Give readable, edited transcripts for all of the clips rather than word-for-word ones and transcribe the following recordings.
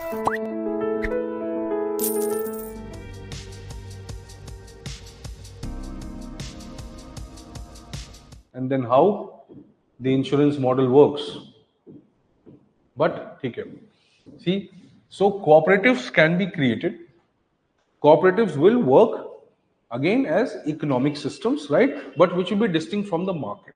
and then how the insurance model works. But ठीक है, see, so cooperatives can be created. Cooperatives will work again as economic systems, right? But which will be distinct from the market,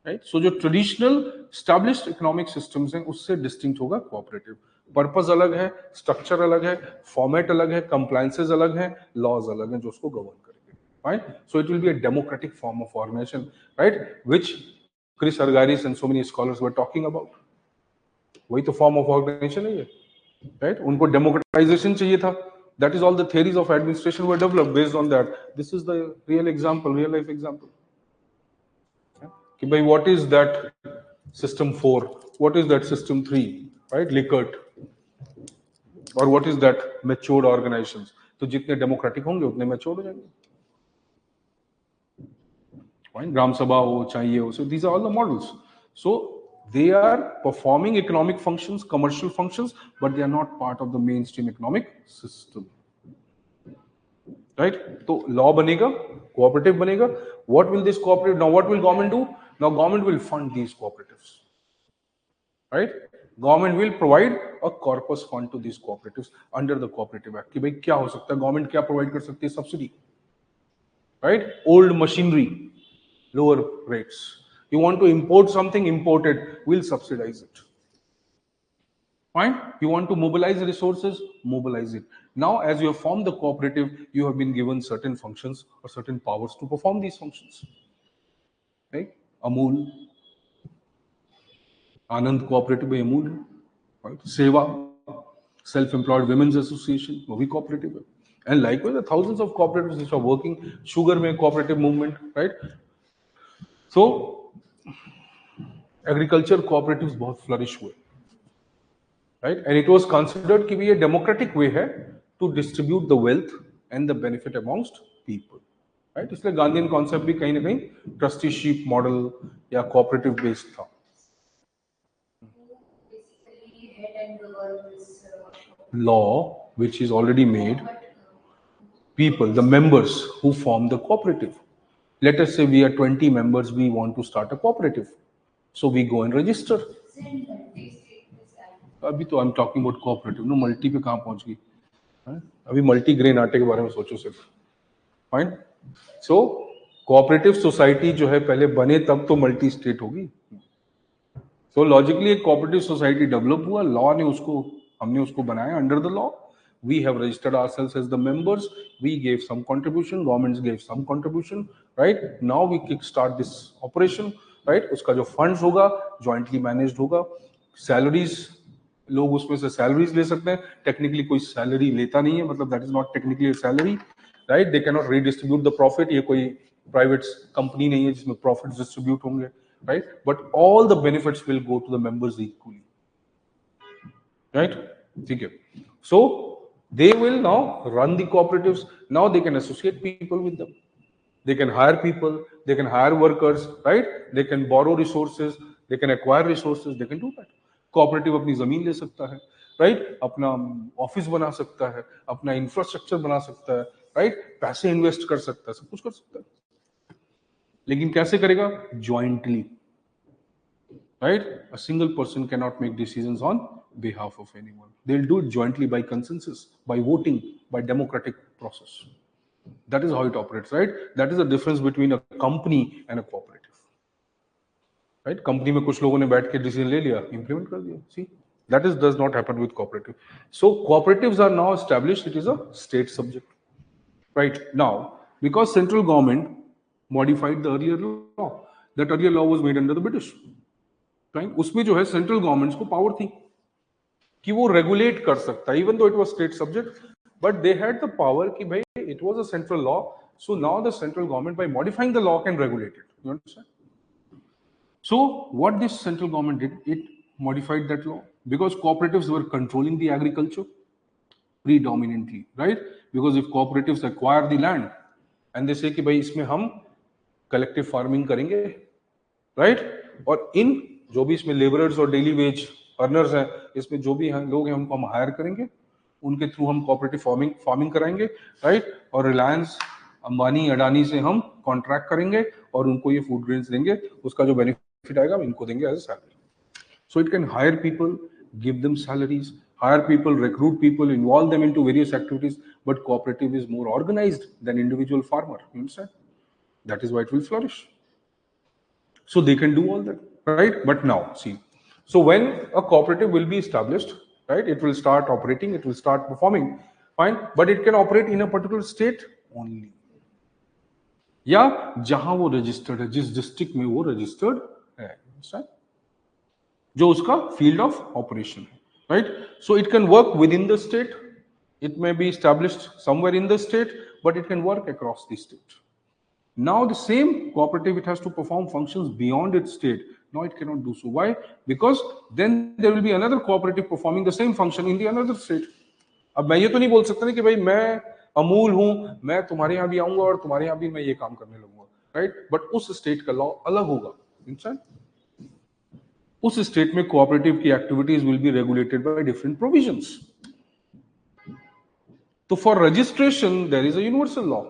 right? So जो traditional established economic systems हैं उससे distinct होगा cooperative. Purpose अलग है, structure अलग है, format अलग है, compliances अलग है, laws अलग हैं जो उसको govern करेंगे, right? So it will be a democratic form of organization, right? Which Chris Argyris and so many scholars were talking about. वही तो form of organization है ये, right? उनको democratization चाहिए था. That is all the theories of administration were developed based on that. This is the real example, real life example. कि भाई what is that system 4, what is that system 3, right? Likert, or what is that matured organizations. तो जितने democratic होंगे उतने mature हो जाएंगे, right? ग्राम सभा हो चाहे ये हो, so these are all the models. So they are performing economic functions, commercial functions, but they are not part of the mainstream economic system, right? तो law बनेगा, cooperative बनेगा. What will this cooperative, now what will government do? Now government will fund these cooperatives, right? Government will provide a corpus fund to these cooperatives under the Cooperative Act. कि भाई क्या हो सकता है, government क्या provide कर सकती है? Subsidy, right? Old machinery, lower rates. You want to import something, import it, we'll subsidize it. Fine. You want to mobilize resources, mobilize it. Now, as you have formed the cooperative, you have been given certain functions or certain powers to perform these functions. Right? Amul, Anand Cooperative by Amul, right? Seva, Self-Employed Women's Association, वो भी cooperative है. And likewise, there are thousands of cooperatives which are working. Sugar में cooperative movement, right? So, agriculture cooperatives बहुत flourish हुए, right? And it was considered कि भी ये democratic way है to distribute the wealth and the benefit amongst people, right? इसलिए Gandhian concept भी कहीं ना कहीं trusteeship model या cooperative based था. Law which is already made, people, the members who form the cooperative. Let us say we are 20 members, we want to start a cooperative, so we go and register. अभी तो I'm talking about cooperative, no multi पे कहाँ पहुँच गई? अभी multi grain आटे के बारे में सोचो सिर्फ. फाइन. सो कोऑपरेटिव सोसाइटी जो है पहले बने तब तो मल्टी स्टेट होगी. सो लॉजिकली एक कोऑपरेटिव सोसाइटी डेवलप हुआ, लॉ ने उसको, हमने उसको बनाया under the law. We have registered ourselves as the members. We gave some contribution. Governments gave some contribution. Right now we kickstart this operation. Right, उसका जो funds होगा jointly managed होगा. Salaries, लोग उसमें से salaries ले सकते हैं. Technically कोई salary लेता नहीं है, मतलब that is not technically a salary. Right, they cannot redistribute the profit. ये कोई private company नहीं है जिसमें profits distribute होंगे. Right, but all the benefits will go to the members equally. Right, ठीक है. So they will now run the cooperatives. Now they can associate people with them. They can hire people. They can hire workers. Right? They can borrow resources. They can acquire resources. They can do that. Cooperative अपनी जमीन ले सकता है. Right? अपना office बना सकता है. अपना इंफ्रास्ट्रक्चर बना सकता है. Right? पैसे इन्वेस्ट कर सकता है. सब कुछ कर सकता है. लेकिन कैसे करेगा? Jointly. Right? A single person cannot make decisions on behalf of anyone. They'll do it jointly by consensus, by voting, by democratic process. That is how it operates, right? That is the difference between a company and a cooperative. Right? Company में कुछ लोगों ने बैठ के decision ले लिया, implement कर दिया. See, that does not happen with cooperative. So cooperatives are now established. It is a state subject. Right now, because central government modified the earlier law, that earlier law was made under the British. उसमें जो है central governments को power थी कि वो regulate कर सकता है, even though it was state subject, but they had the power कि भाई it was a central law, so now the central government by modifying the law can regulate it. You understand? So what this central government did, it modified that law because cooperatives were controlling the agriculture predominantly, right? Because if cooperatives acquire the land and they say कि भाई इसमें हम collective farming करेंगे, right? और इन जो भी इसमें labourers और डेली वेज अर्नर्स हैं, इसमें जो भी हैं लोग हैं उनको हम हायर करेंगे, उनके थ्रू हम कोऑपरेटिव फार्मिंग कराएंगे, राइट। और रिलायंस, अंबानी, अडानी से हम कॉन्ट्रैक्ट करेंगे और उनको ये फूड ग्रेन्स देंगे, उसका जो बेनिफिट आएगा इनको देंगे as a salary. So it can hire people, give them salaries, hire people, recruit people, involve them into various activities, but cooperative is more organized than individual farmer. You understand? That is why it will flourish. So they can do all that, right? But now, see, so when a cooperative will be established, right, it will start operating, it will start performing, fine, but it can operate in a particular state only. या जहां वो registered है, जिस district में वो registered है, जो उसका फील्ड ऑफ ऑपरेशन है, right. So it can work with in the state, it may be established somewhere in the state, but it can work across the state. Now the same cooperative, it has to perform functions beyond its state. Now it cannot do so. Why? Because then there will be another cooperative performing the same function in the another state. अब मैं ये तो नहीं बोल सकता कि भाई मैं अमूल हूं, मैं तुम्हारे यहां भी आऊंगा और तुम्हारे यहां भी मैं ये काम करने लगूंगा, राइट. बट उस स्टेट का लॉ अलग होगा. उस स्टेट में कोऑपरेटिव की activities will be regulated by different provisions. तो for registration there is a universal law,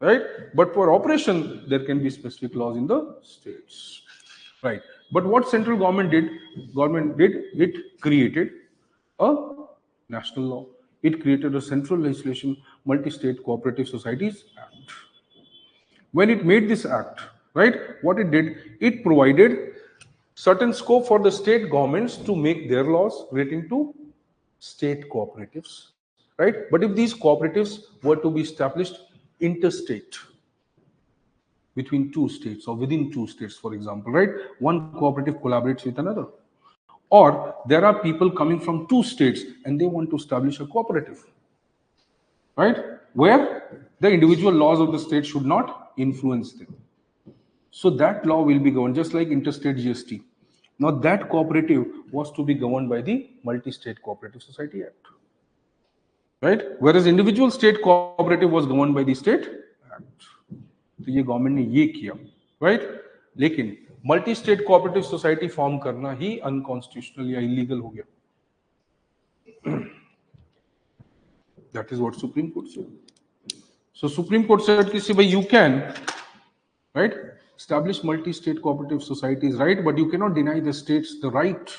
right? But for operation, there can be specific laws in the states, right? But what central government did, it created a national law. It created a central legislation, Multi-State Cooperative Societies Act. When it made this act, right, what it did, it provided certain scope for the state governments to make their laws relating to state cooperatives, right? But if these cooperatives were to be established interstate, between two states or within two states, for example, right, one cooperative collaborates with another, or there are people coming from two states and they want to establish a cooperative, right, where the individual laws of the state should not influence them. So that law will be governed just like interstate GST. Now that cooperative was to be governed by the Multi-State Cooperative Society Act, right, whereas individual state cooperative was governed by the state act. तो ये government ने ये किया, right. लेकिन multi state cooperative society form करना ही unconstitutional या illegal हो गया. That is what supreme court said. So supreme court said कि सी भाई you can, right, establish multi state cooperative societies, right, but you cannot deny the states the right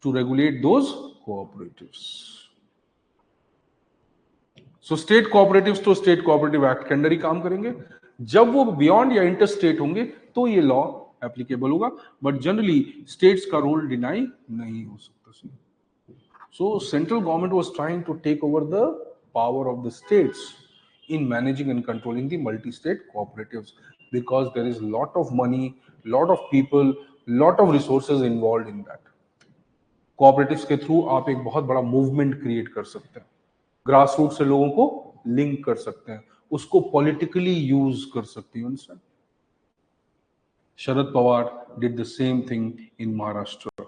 to regulate those cooperatives. So state cooperatives तो state cooperative act के under ही काम करेंगे. जब वो beyond या inter state होंगे तो ये लॉ एप्लीकेबल होगा, बट जनरली स्टेट्स का रोल डिनाई नहीं हो सकता. So central government was trying to take over the power of the states in managing and controlling the multi-state cooperatives, because there is lot of money, lot of people, lot of resources involved in that. Cooperatives के through आप एक बहुत बड़ा movement create कर सकते हैं, grass root से लोगों को लिंक कर सकते हैं, उसको पॉलिटिकली यूज कर सकते हैं. Sharad Pawar did the same thing in Maharashtra,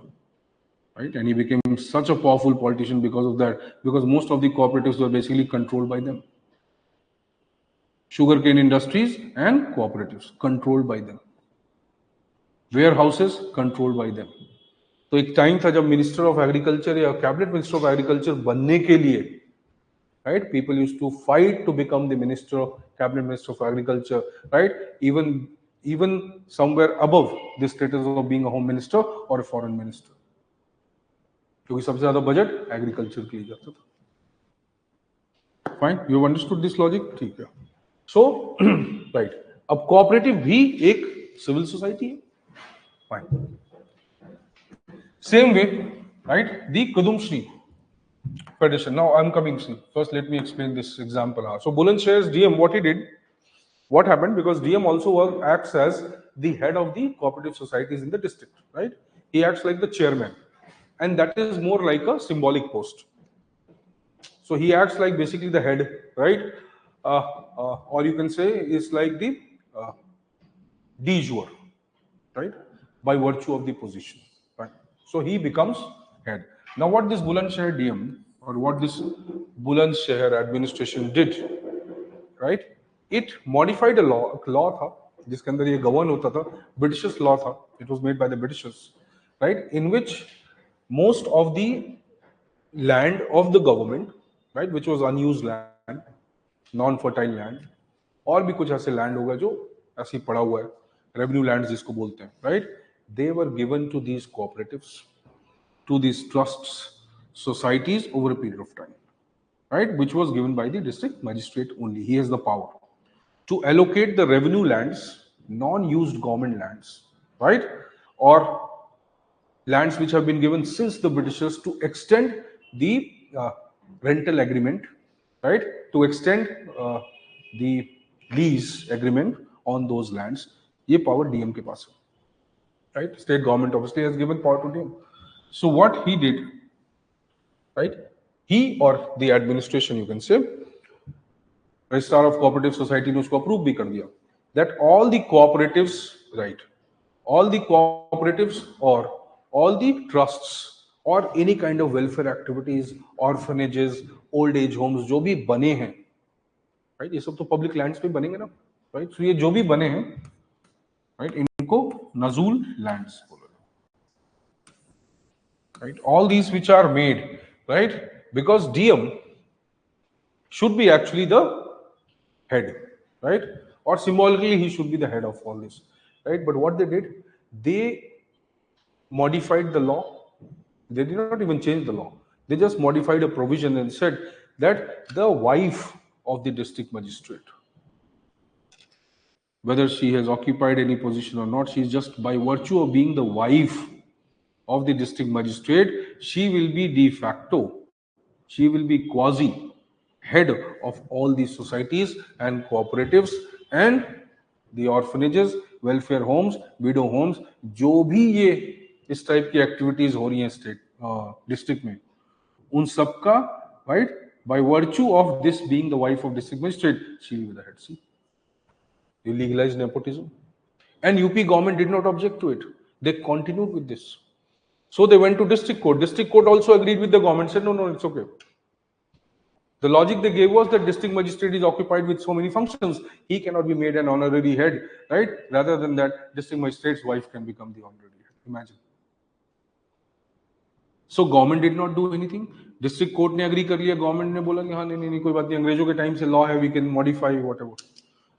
right, and he became such a powerful politician because of that, because most of the cooperatives were basically controlled by them. Sugarcane industries and cooperatives controlled by them, warehouses controlled by them. तो एक time था जब minister of agriculture या cabinet minister of agriculture बनने के लिए, right, people used to fight to become the minister, cabinet minister of agriculture, right, even somewhere above the status of being a home minister or a foreign minister, क्योंकि सबसे ज्यादा budget agriculture के लिए जाता था. Fine, you understood this logic, ठीक है. सो right, अब कोऑपरेटिव भी एक सिविल सोसाइटी है. Fine, same way, right, the Kudumshri Federation. Now I'm coming, see, first let me explain this example. So Bulandshahar's DM, what he did, what happened, because DM also acts as the head of the cooperative societies in the district, right? He acts like the chairman, and that is more like a symbolic post. So he acts like basically the head, right? Or you can say is like the de jure, right? By virtue of the position, right? So he becomes head. Now what this Bulandshahr DM or what this Bulandshahr administration did, right? It modified a law था जिसके अंदर ये govern होता था, Britishers law था, it was made by the Britishers, right? In which most of the land of the government, right, which was unused land, non fertile land, और भी कुछ ऐसे लैंड होगा जो ऐसे ही पड़ा हुआ है, रेवेन्यू लैंड जिसको बोलते हैं, right, they were given to these cooperatives, to these trusts, societies over a period of time, right, which was given by the district magistrate only. He has the power to allocate the revenue lands, non-used government lands, right, or lands which have been given since the Britishers, to extend the rental agreement, right, to extend the lease agreement on those lands. ये power DM के पास है, right? State government obviously has given power to DM. So what he did, right? He or the administration, you can say, registrar of cooperative society ने उसको approve भी कर दिया, that all the cooperatives, right, all the cooperatives or all the trusts or any kind of welfare activities, orphanages, old age homes जो भी बने हैं, right, ये सब तो public lands पे बनेंगे ना, right? So ये जो भी बने हैं, right, इनको नजूल lands बोला, right, all these which are made, right, because DM should be actually the head, right, or symbolically he should be the head of all this, right, but what they did, they modified the law. They did not even change the law, they just modified a provision and said that the wife of the district magistrate, whether she has occupied any position or not, she is just by virtue of being the wife of the district magistrate, she will be de facto, she will be quasi head of all these societies and cooperatives and the orphanages, welfare homes, widow homes, जो भी ये इस type की activities हो रही हैं state district में, उन सबका, right, by virtue of this being the wife of district magistrate, she will be the head. See, you legalized nepotism, and UP government did not object to it. They continued with this. So they went to district court. District court also agreed with the government, said no, it's okay. The logic they gave was that district magistrate is occupied with so many functions, he cannot be made an honorary head, right? Rather than that, district magistrate's wife can become the honorary head. Imagine. So government did not do anything. District court ने agree कर लिया, government ने बोला कि हाँ नहीं कोई बात नहीं, अंग्रेजों के टाइम से law है, we can modify whatever.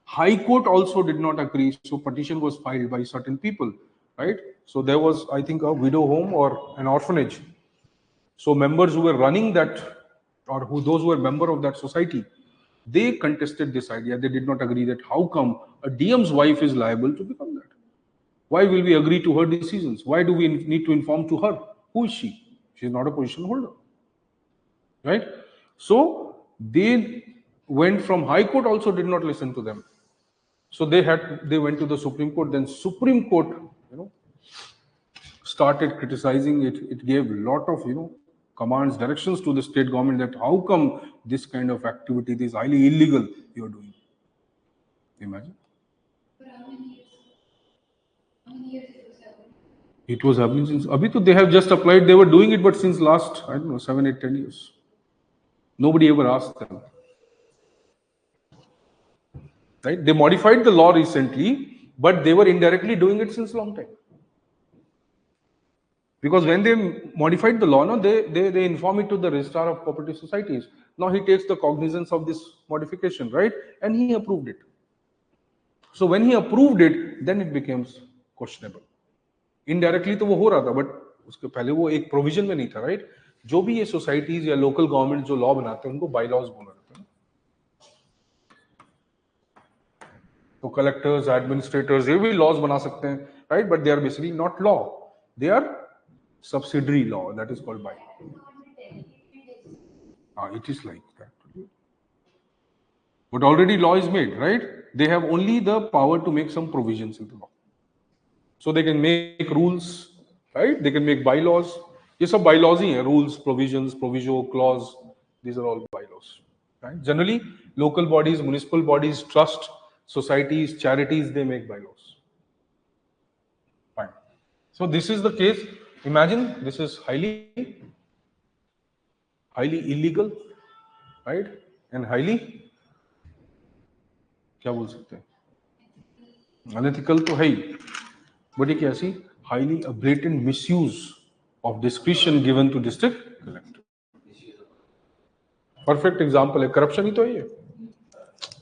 High Court also did not agree, so petition was filed by certain people, right? So there was, I think, a widow home or an orphanage. So members who were running that, or those who were member of that society, they contested this idea. They did not agree that how come a DM's wife is liable to become that? Why will we agree to her decisions? Why do we need to inform to her? Who is she? She is not a position holder, right? So they went from High Court, also did not listen to them. So they went to the Supreme Court. Then Supreme Court, started criticizing it. It gave a lot of, commands, directions to the state government that how come this kind of activity is highly illegal you're doing. Imagine. How many years it was happening since. Abhi they have just applied. They were doing it, but since last, I don't know, 7, 8, 10 years. Nobody ever asked them. Right? They modified the law recently, but they were indirectly doing it since a long time. Because when they modified the law, they inform it to the registrar of cooperative societies. Now he takes the cognizance of this modification, right? And he approved it. So when he approved it, then it becomes questionable. Indirectly तो वो हो रहा था, but उसके पहले वो एक provision में नहीं था, right? जो भी ये societies या local government जो law बनाते हैं, उनको bylaws बोला जाता है. तो collectors, administrators, ये भी laws बना सकते हैं, right? But they are basically not law. They are subsidiary law. That is called bylaw. It is like that. But already law is made, right? They have only the power to make some provisions in the law. So they can make rules, right? They can make bylaws. ये सब bylaws ही हैं, rules, provisions, proviso, clause. These are all bylaws, right? Generally, local bodies, municipal bodies, trust, societies, charities, they make bylaws. Fine. So this is the case. Imagine this is highly illegal, right? And highly, क्या बोल सकते हैं? Unethical तो है ही, but ये कैसी highly blatant misuse of discretion given to district collector. Perfect example है, corruption ही तो है ये.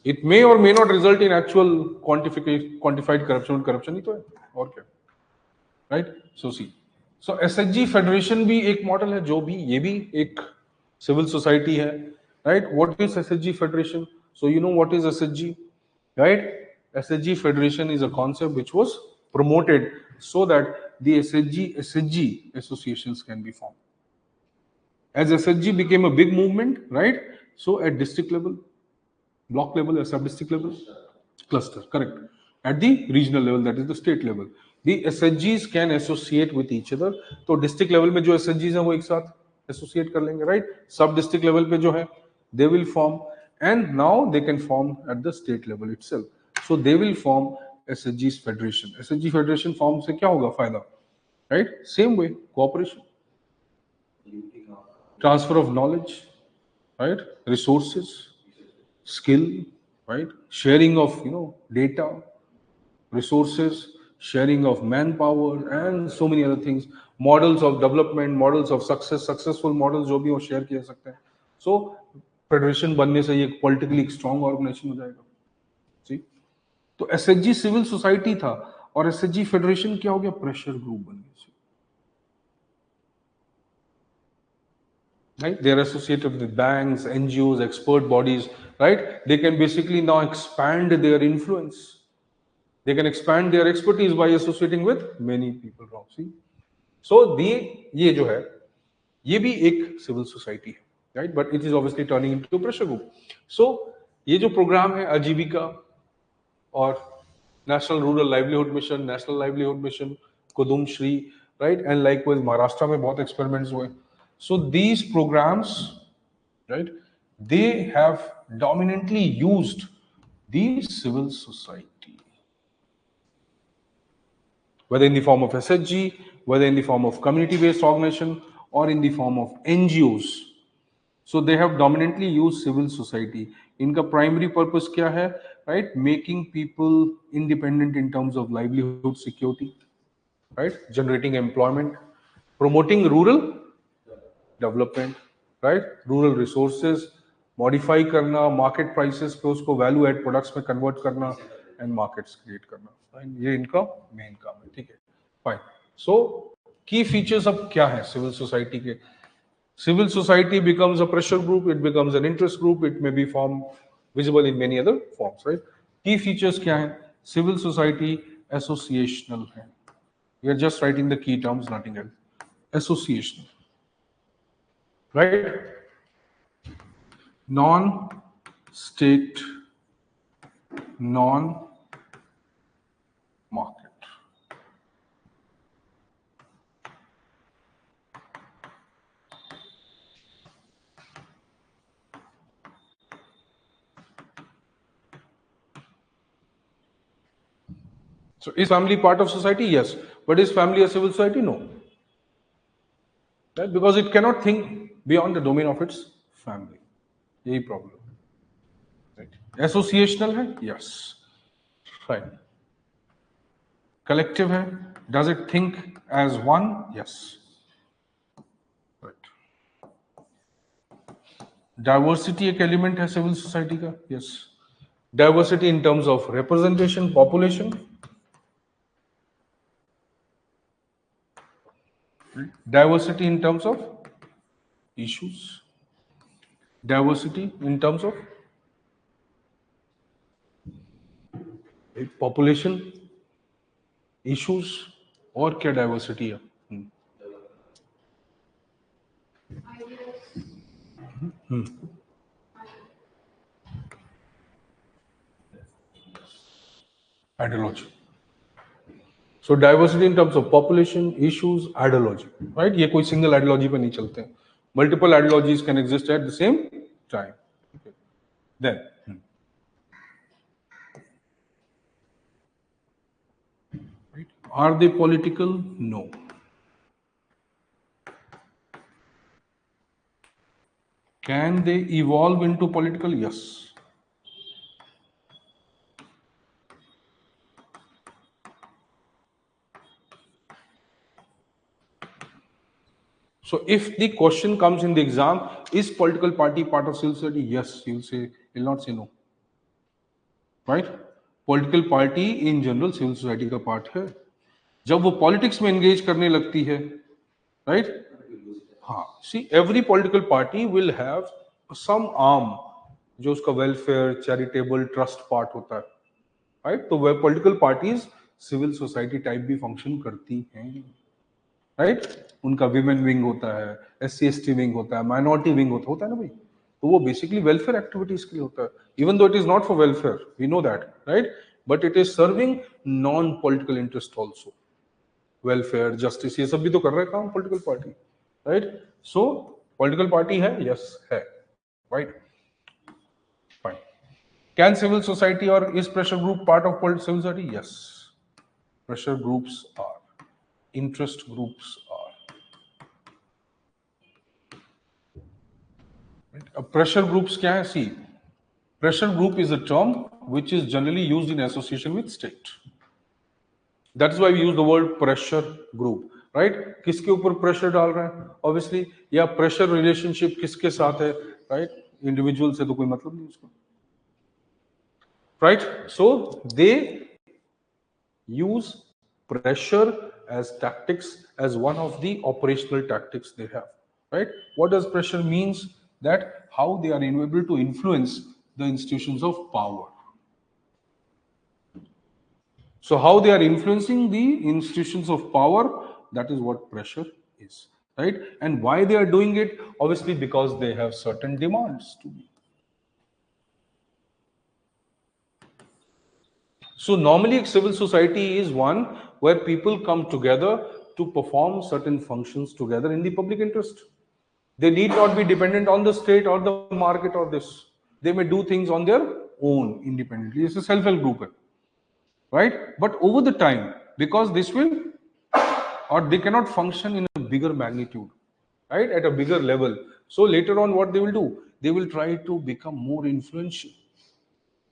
It may or may not result in actual quantified corruption, corruption ही तो है, और क्या, right? So see, so SHG federation भी एक मॉडल है, जो भी ये भी एक सिविल सोसाइटी है, right? What is SHG federation? So you know what is SHG, right? SHG federation is a concept which was promoted so that the SHG associations can be formed. As SHG became a big movement, right? So at district level, block level, or sub-district level, cluster, correct. At the regional level, that is the state level, the SHGs can associate with each other. तो district level में जो SHGs हैं वो एक साथ associate कर लेंगे, right? Sub-district level पे जो है, they will form, and now they can form at the state level itself. So they will form SHGs federation. SHG federation form से क्या होगा फायदा, right? Same way, cooperation, transfer of knowledge, right? Resources, skill, right? Sharing of data, resources, sharing of manpower, and so many other things. Models of development, models of success, successful models जो भी वो share किए सकते हैं. So federation बनने से ये एक पॉलिटिकली स्ट्रॉन्ग ऑर्गेनाइजेशन हो जाएगा. See? तो एसएचजी सिविल सोसाइटी था और एसएचजी फेडरेशन क्या हो गया, प्रेशर ग्रुप बन गया. Right? They are associated with banks, NGOs, expert bodies, right? They can basically now expand their influence. They can expand their expertise by associating with many people. See? So ये जो है, ये भी एक civil society है, right? But it is obviously turning into a pressure group. So ये जो program है आजीविका और National Rural Livelihood Mission, National Livelihood Mission, Kudum Shri, right? And likewise Maharashtra में बहुत experiments हुए. So these programs, right, they have dominantly used the civil society, whether in the form of SHG, whether in the form of community-based organization, or in the form of NGOs. So they have dominantly used civil society. इनका primary purpose क्या है, right? Making people independent in terms of livelihood security, right? Generating employment, promoting rural development, right? Rural resources, modify करना, market prices पे उसको value add products में convert करना, and markets create करना. Fine, ये इनका main काम है, ठीक है? Fine. So key features अब क्या है civil society के? Civil society becomes a pressure group, it becomes an interest group, it may be visible in many other forms, right? Key features क्या है? Civil society associational है. We are just writing the key terms, nothing else. Associational, right? Non-state, non-market. So is family part of society? Yes. But is family a civil society? No. Right? Because it cannot think beyond the domain of its family. यही problem. Right. Associational है? Yes. Fine. Collective है? Does it think as one? Yes. Right. Diversity एक element है civil society का? Yes. Diversity in terms of representation, population. Diversity in terms of issues. Diversity in terms of population, issues, और क्या diversity है? Ideology. So diversity in terms of population, issues, ideology, right? ये कोई single ideology पे नहीं चलते हैं. Multiple ideologies can exist at the same time. Okay. Then, right? Are they political? No. Can they evolve into political? Yes. So if the question comes in the exam, is political party part of civil society? Yes, you'll not say no, right? Political party in general civil society का part है. जब वो politics में engage करने लगती है, right? हाँ, see every political party will have some arm जो उसका वेलफेयर, चैरिटेबल, ट्रस्ट पार्ट होता है, राइट? तो वह political parties civil society type भी फंक्शन करती हैं, राइट? उनका विमेन विंग होता है, SC/ST विंग होता है, माइनॉरिटी विंग होता है ना भाई. तो वो बेसिकली वेलफेयर एक्टिविटीज के लिए होता है, even though it is not for welfare, we know that, right? But it is serving non political interest also. Welfare, justice, ये सब भी तो कर रहे हैं काम political party, right? So political party है, यस है, right? Fine. Can civil society और is pressure group part of civil society? Yes, pressure groups are, interest groups are. Pressure groups क्या है? See, pressure group is a term which is generally used in association with state. That's why we use the word pressure group, right? किसके ऊपर pressure डाल रहे हैं? Obviously, या pressure relationship किसके साथ है, right? Individual से तो कोई मतलब नहीं उसका, right? So they use pressure as tactics, as one of the operational tactics they have, right? What does pressure means? That how they are able to influence the institutions of power. So how they are influencing the institutions of power, that is what pressure is, right? And why they are doing it? Obviously because they have certain demands to be. So normally civil society is one where people come together to perform certain functions together in the public interest. They need not be dependent on the state or the market or this. They may do things on their own independently. It's a self-help group, right? But over the time, because this will, or they cannot function in a bigger magnitude, right? At a bigger level. So later on, what they will do? They will try to become more influential.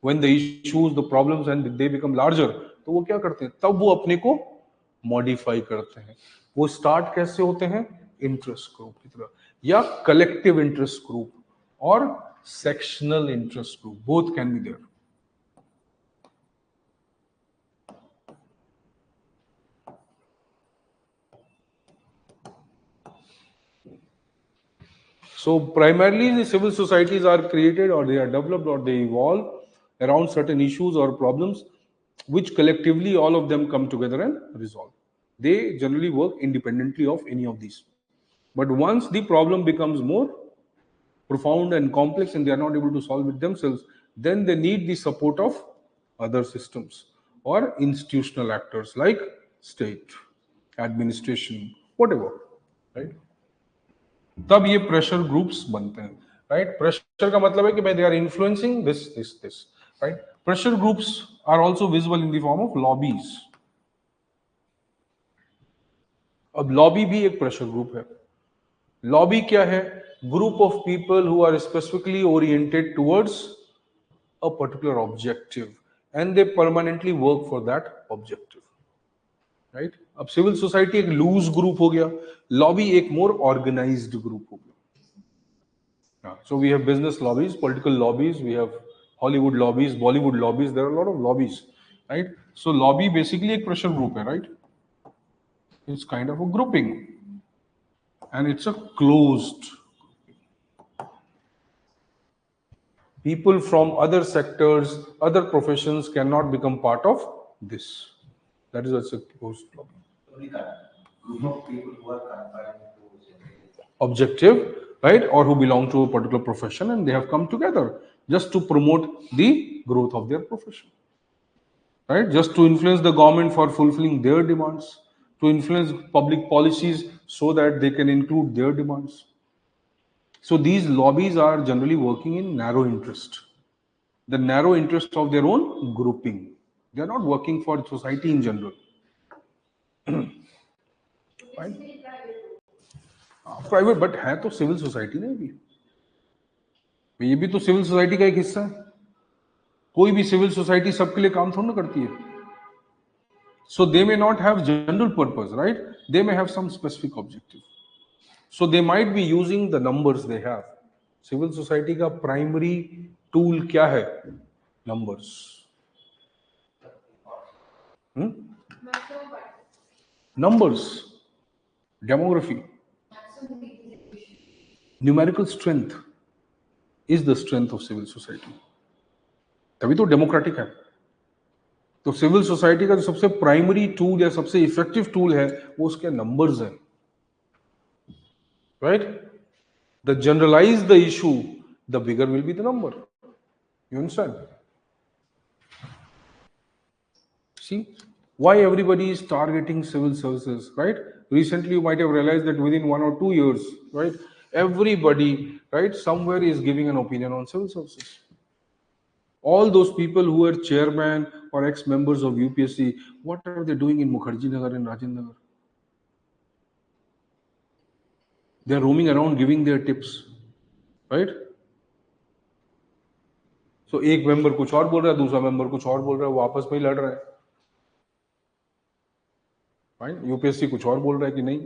When the issues, the problems, and they become larger, तो वो क्या करते हैं? तब वो अपने को modify करते हैं. वो स्टार्ट कैसे होते हैं? इंटरेस्ट ग्रुप की तरह, या कलेक्टिव इंटरेस्ट ग्रुप, और sectional interest group. Both can be there. So primarily the civil societies are created, or they are developed, or they evolve around certain issues or problems which collectively all of them come together and resolve. They generally work independently of any of these. But once the problem becomes more profound and complex and they are not able to solve it themselves, then they need the support of other systems or institutional actors like state, administration, whatever, right? तब ये pressure groups बनते हैं, right? Pressure का मतलब है कि they are influencing this, right? Pressure groups are also visible in the form of lobbies. अब lobby भी एक प्रेशर ग्रुप है. लॉबी क्या है? Group of people who are specifically oriented towards a particular objective and they permanently work for that objective, right? अब civil society एक loose group हो गया, लॉबी एक मोर ऑर्गेनाइज्ड ग्रुप हो गया. So we have business lobbies, political lobbies, we have Hollywood lobbies, Bollywood lobbies, there are lot of lobbies, right? So lobby basically एक pressure group है, right? It's kind of a grouping, and it's a closed. People from other sectors, other professions cannot become part of this. That is also a closed lobby. Only that group of people who are confined to objective, right, or who belong to a particular profession, and they have come together just to promote the growth of their profession, right? Just to influence the government for fulfilling their demands, to influence public policies so that they can include their demands. So these lobbies are generally working in narrow interest, the narrow interest of their own grouping. They are not working for society in general. Private but है तो civil society ना, ये भी तो civil society का एक हिस्सा है. कोई भी सिविल सोसाइटी सबके लिए काम थोड़ा ना करती है. So they may not have general purpose, right? They may have some specific objective. So they might be using the numbers they have. Civil society का primary tool क्या है? Numbers. Numbers, demography, numerical strength is the strength of civil society. तभी तो democratic है. तो civil society का जो सबसे प्राइमरी टूल या सबसे इफेक्टिव टूल है वो उसके नंबर्स हैं. Right? The generalize the issue, the bigger will be the number. You understand? See why everybody is targeting civil services, right? Recently you might have realized that within 1 or 2 years, right, everybody, right, somewhere is giving an opinion on civil services. All those people who are chairman or ex-members of UPSC, what are they doing in Mukherjee Nagar and Rajendra Nagar? They are roaming around giving their tips, right? So एक member कुछ और बोल रहा है, दूसरा member कुछ और बोल रहा है, वो आपस में ही लड़ रहे हैं. Right? UPSC कुछ और बोल रहा है कि नहीं,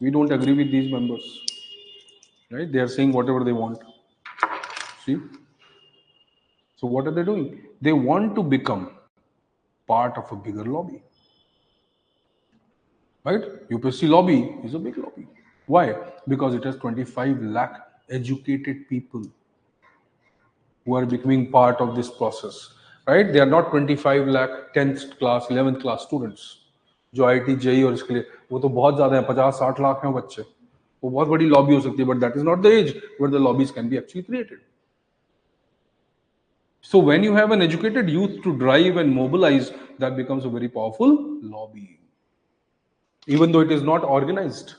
we don't agree with these members, right? They are saying whatever they want. See? So what are they doing? They want to become part of a bigger lobby. Right? UPSC lobby is a big lobby. Why? Because it has 25 lakh educated people who are becoming part of this process. Right? They are not 25 lakh 10th class, 11th class students. जो IIT JEE और इसके लिए वो तो बहुत ज्यादा है, 50-60 लाख हैं बच्चे. वो बहुत बड़ी लॉबी हो सकती है, but that is not the age where the lobbies can be actually created. So when you have an educated youth to drive and mobilize, that becomes a very powerful lobby, even though it is not organized.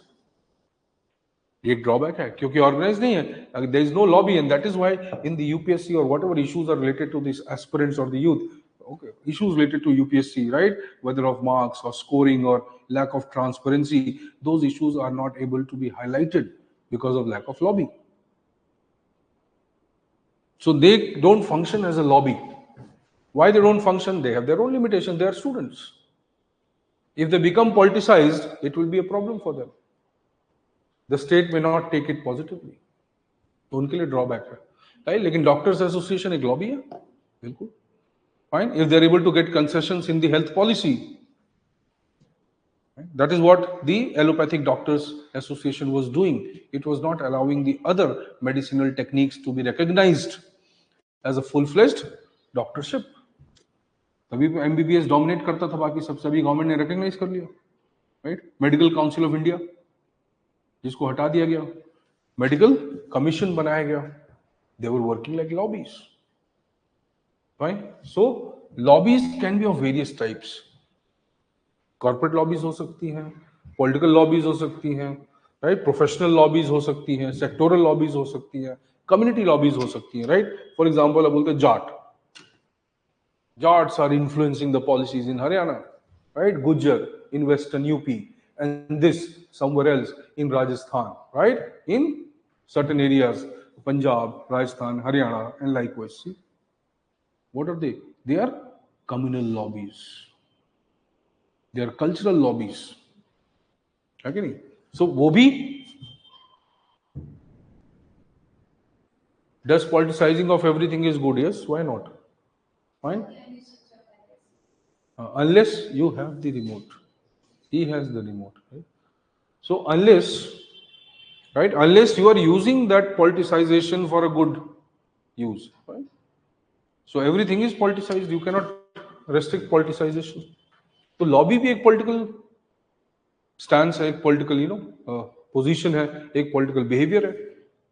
ये एक drawback है क्योंकि organise नहीं है. There is no lobby and that is why in the UPSC और whatever issues are related to this aspirants और the youth, okay, issues related to UPSC, right, whether of marks or scoring or lack of transparency, those issues are not able to be highlighted because of lack of lobby. So they don't function as a lobby. Why they don't function? They have their own limitations. They are students. If they become politicized, it will be a problem for them. The state may not take it positively. तो उनके लिए drawback है, right? लेकिन doctors association एक lobby है, बिल्कुल fine. If they are able to get concessions in the health policy, that is what the allopathic doctors association was doing. It was not allowing the other medicinal techniques to be recognized as a full-fledged doctorship. तभी MBBS dominate करता था बाकी सब, सभी government ने recognise कर लिया, right? Medical council of India जिसको हटा दिया गया, मेडिकल कमीशन बनाया गया. They were working like lobbies. Fine. So lobbies can be of various types. Corporate lobbies हो सकती हैं, political lobbies हो सकती हैं, right? Professional lobbies हो सकती हैं, sectoral lobbies हो सकती हैं, community lobbies हो सकती हैं, right? For example, अब बोलते हैं Jat. Jats are influencing the policies in Haryana, right? Gujjar in Western UP, and this somewhere else in Rajasthan, right? In certain areas, Punjab, Rajasthan, Haryana, and likewise. See, what are they? They are communal lobbies. They are cultural lobbies. है कि नहीं? So वो भी, does politicizing of everything is good? Yes, why not? Fine. Unless you have the remote, he has the remote, right? So unless, right, unless you are using that politicization for a good use, right? So everything is politicized. You cannot restrict politicization. तो lobby भी एक political stance है, एक political, position है, एक political behavior है.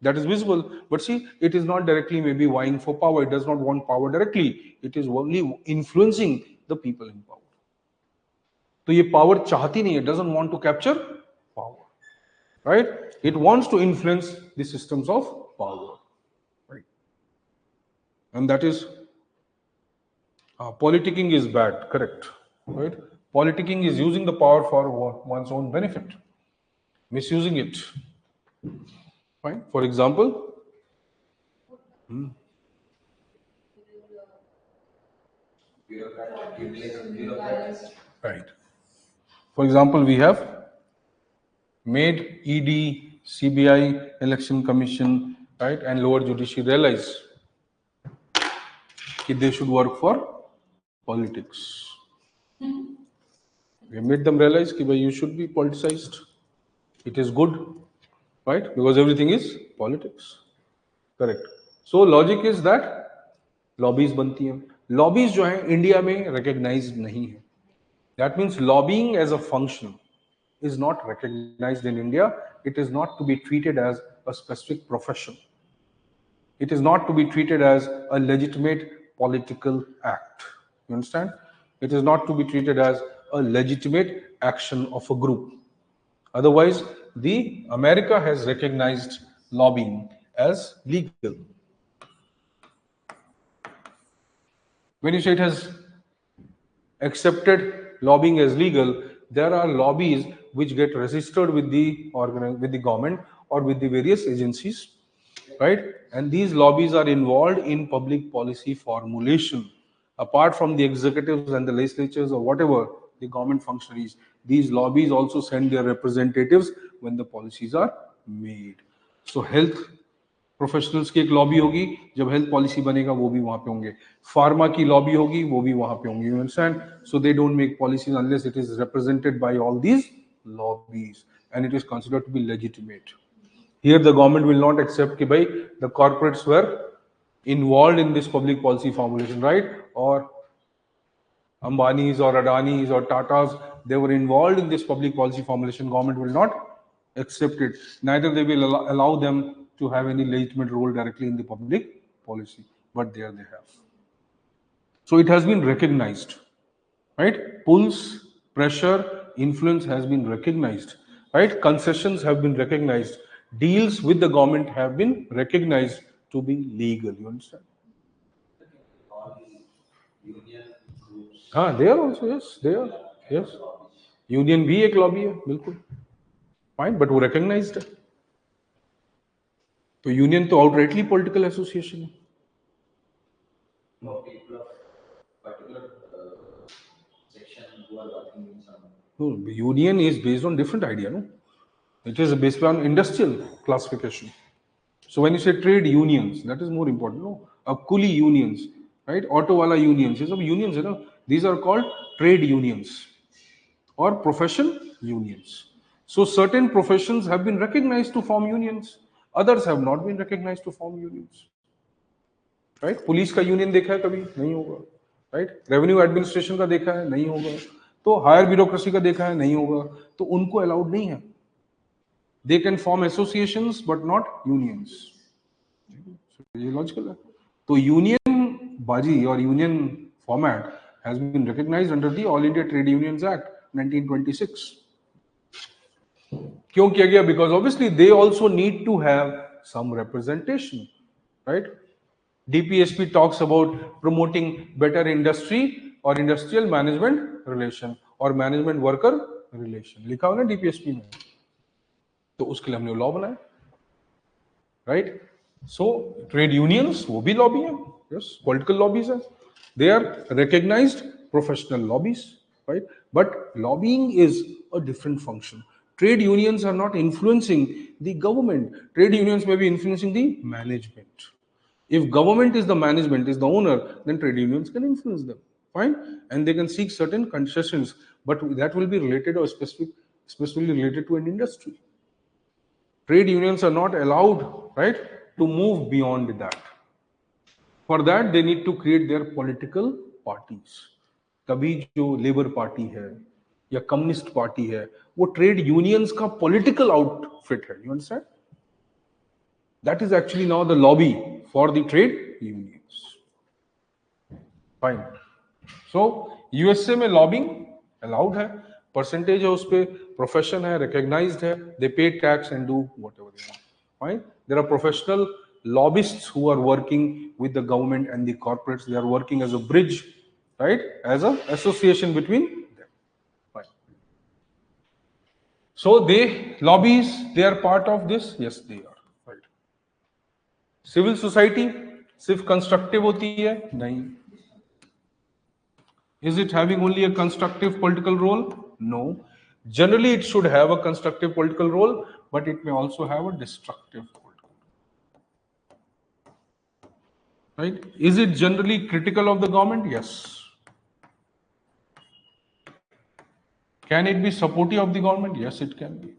That is visible, but see, it is not directly maybe vying for power. It does not want power directly. It is only influencing the people in power. तो ये power चाहती नहीं है, doesn't want to capture power, right? It wants to influence the systems of power, right? And that is, politicking is bad, correct, right? Politicking is using the power for one's own benefit, misusing it, right? For example, Bureaucrat, utilize bureaucrats. right? For example, we have made ED, CBI, Election Commission, right, and lower judiciary realize that they should work for politics. We made them realize that you should be politicized. It is good, right? Because everything is politics. Correct. So logic is that lobbies बनती हैं. Lobbies जो हैं India में recognized नहीं है. That means lobbying as a function is not recognized in India. It is not to be treated as a specific profession. It is not to be treated as a legitimate political act. You understand? It is not to be treated as a legitimate action of a group. Otherwise, the America has recognized lobbying as legal. When you say it has accepted lobbying as legal, there are lobbies which get registered with the government or with the various agencies, right? And these lobbies are involved in public policy formulation. Apart from the executives and the legislatures or whatever the government functionaries, these lobbies also send their representatives when the policies are made. So health professionals की एक lobby होगी, जब health policy बनेगा वो भी वहां पे होंगे. फार्मा की लॉबी होगी, वो भी वहां पे होंगे. You understand? So they don't make policies unless it is represented by all these lobbies and it is considered to be legitimate. Here the government will not accept कि भाई the corporates were involved in this public policy formulation, right? Or Ambani's or Adani's or Tata's, they were involved in this public policy formulation. Government will not accept it. Neither they will allow them to have any legitimate role directly in the public policy, but there they have. So it has been recognized, right? Pulls, pressure, influence has been recognized, right? Concessions have been recognized. Deals with the government have been recognized to be legal. You understand? All the union groups. They are also, yes, they are, yes. Union भी एक lobby है, बिल्कुल. Fine, but वो recognized है. तो union तो outrightly political association है. No people of particular section who are working in some. No, union is based on different idea, no? It is based on industrial classification. So when you say trade unions, that is more important, no? Kuli unions, right? Auto wala unions, ये सब unions है ना? These are called trade unions or profession unions. So certain professions have been recognized to form unions. Others have not been recognized to form unions. Right? Police का union देखा है कभी? नहीं होगा. Right? रेवेन्यू एडमिनिस्ट्रेशन का देखा है? नहीं होगा. तो हायर ब्यूरोक्रेसी का देखा है? नहीं होगा. तो उनको अलाउड नहीं है. They can form associations but not unions. ये लॉजिकल है. तो यूनियन बाजी और union format has been recognized under the All India Trade Unions Act 1926. क्यों किया गया? Because obviously they also need to have some representation, right? DPSP talks about promoting better industry or industrial management relation or management worker relation. लिखा हुआ ना DPSP में. तो उसके लिए हमने लॉ बनाया, right? So trade unions वो भी लॉबी है, yes, political lobbies है. They are recognized professional lobbies, right? But lobbying is a different function. Trade unions are not influencing the government. Trade unions may be influencing the management. If government is the management, is the owner, then trade unions can influence them, fine, and they can seek certain concessions, but that will be related or specifically related to an industry. Trade unions are not allowed, right, to move beyond that. For that, they need to create their political parties. कभी जो labour party है या communist party है, वो trade unions का political outfit है. You understand? That is actually now the lobby for the trade unions. Fine. So USA में lobbying allowed है, percentage है उस पे, profession है, recognized है, they pay tax and do whatever they want. Fine. There are professional lobbyists who are working with the government and the corporates. They are working as a bridge, right? As an association between them. Fine. So lobbies, they are part of this. Yes, they are. Right. Civil society सिर्फ constructive होती है? नहीं. Is it having only a constructive political role? No. Generally, it should have a constructive political role, but it may also have a destructive political. Right? Is it generally critical of the government? Yes. Can it be supportive of the government? Yes, it can be.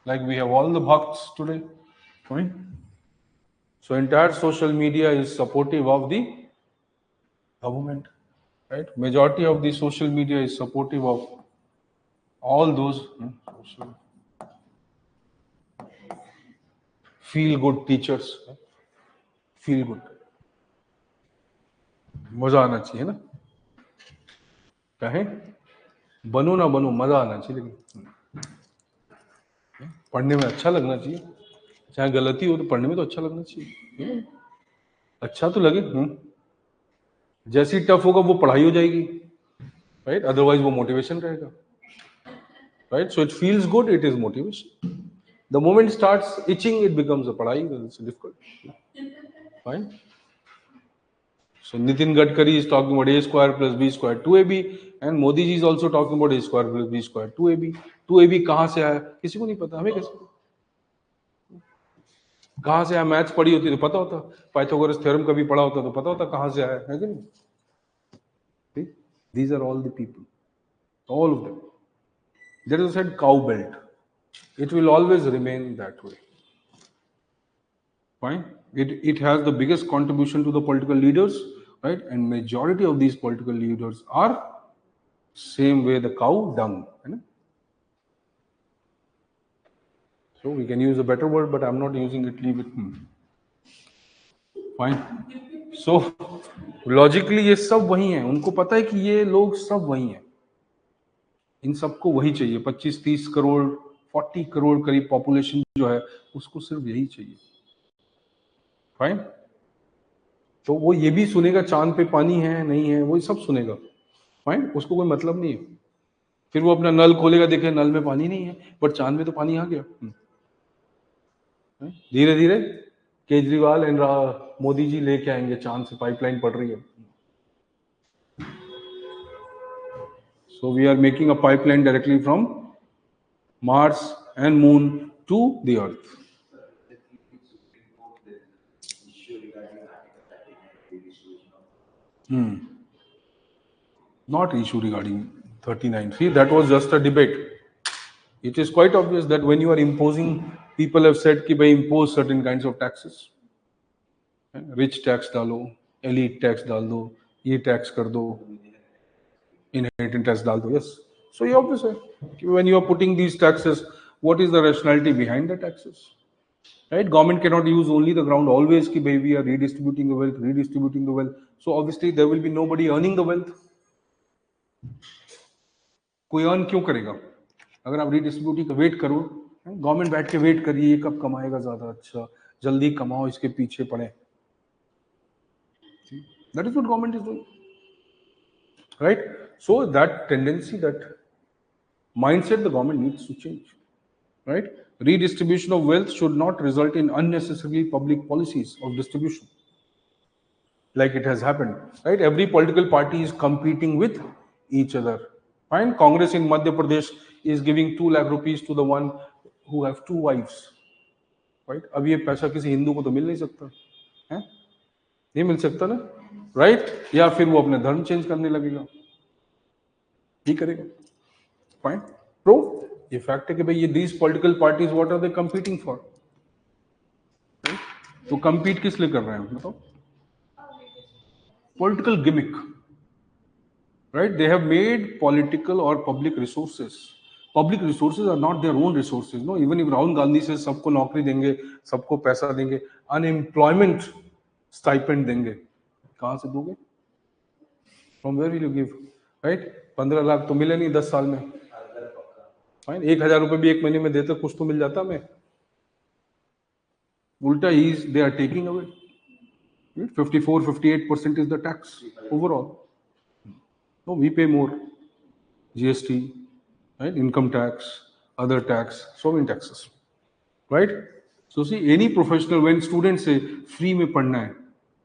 Like we have all the bhakts today, right? So entire social media is supportive of the government, right? Majority of the social media is supportive of all those social feel good teachers. Feel good, मजा आना चाहिए ना, कहें बनो ना बनो, मजा आना चाहिए, लेकिन पढ़ने में अच्छा लगना चाहिए, चाहे गलती हो तो पढ़ने में तो अच्छा लगना चाहिए, अच्छा तो लगे। जैसी टफ होगा वो पढ़ाई हो जाएगी, राइट, अदरवाइज वो मोटिवेशन रहेगा, right. So it feels good, it is motivation. The moment starts itching, it becomes a पढ़ाई, it's difficult, fine. So Nitin Gadkari is talking about a square plus b square 2ab, and Modi ji is also talking about a square plus b square 2ab. 2ab कहाँ से आया किसी को नहीं पता, हमें कैसे कहाँ से आया? मैथ्स पढ़ी होती तो पता होता, पाइथागोरस थ्योरम कभी पढ़ा होता तो पता होता कहाँ से आया, है कि नहीं? These are all the people, all of them. There is said cow belt. It will always remain that way. Fine. It has the biggest contribution to the political leaders, right? And majority of these political leaders are same way the cow dung. So we can use a better word, but I'm not using it. Leave it. Fine. So logically ये सब वही हैं, उनको पता है कि ये लोग सब वही हैं, इन सबको वही चाहिए। 25-30 करोड़ 40 करोड़ करीब पॉपुलेशन जो है उसको सिर्फ यही चाहिए। फाइन। तो वो ये भी सुनेगा चांद पे पानी है नहीं है, वो सब सुनेगा, फाइन, उसको कोई मतलब नहीं है। फिर वो अपना नल खोलेगा, देखे नल में पानी नहीं है, बट चांद में तो पानी आ गया। धीरे धीरे केजरीवाल एंड मोदी जी लेके आएंगे, चांद से पाइपलाइन पड़ रही है। So we are making a pipeline directly from Mars and Moon to the Earth. Not issue regarding 39. See, that was just a debate. It is quite obvious that when you are imposing, people have said कि भाई impose certain kinds of taxes. Rich tax डालो, elite tax डाल दो, ये tax कर दो, inheritance tax डाल दो. Yes. So ये obvious है कि when you are putting these taxes, what is the rationality behind the taxes? Right? Government cannot use only the ground always कि भाई we are redistributing the wealth. So obviously there will be nobody earning the wealth. कोई earn क्यों करेगा? अगर आप रीडिस्ट्रीब्यूटिंग का wait करो, government बैठ के वेट करिए कब कमाएगा ज्यादा, अच्छा जल्दी कमाओ, इसके पीछे पड़े। That is what government is doing, right? So that tendency, that mindset, the government needs to change, right? Redistribution of wealth should not result in unnecessarily public policies of distribution like it has happened, right? Every political party is competing with each other. Fine. Congress in Madhya Pradesh is giving 2 lakh rupees to the one who have 2 wives, right? अब ये पैसा किसी हिंदू को तो मिल नहीं सकता है, नहीं मिल सकता ना, राइट? या फिर वो अपने धर्म चेंज करने लगेगा, ही करेगा। फाइन। तो ये फैक्ट है कि भाई ये these political parties what are they competing for? तो कंपीट किस लिए कर रहे हैं बताओ? Political gimmick, right? They have made political or public resources. Public resources are not their own resources. No, even if Rahul Gandhi says सबको नौकरी देंगे, सबको पैसा देंगे, unemployment stipend देंगे, कहाँ से दोगे? From where will you give? Right? 15 lakh तो मिले नहीं 10 साल में। Fine, 1000 रुपए भी एक महीने में देते कुछ तो मिल जाता हमें। उल्टा they are taking away. 54-58% is the tax overall. No, we pay more. GST, right? Income tax, other tax, so many taxes, right? So see, any professional, when students say free में पढ़ना है,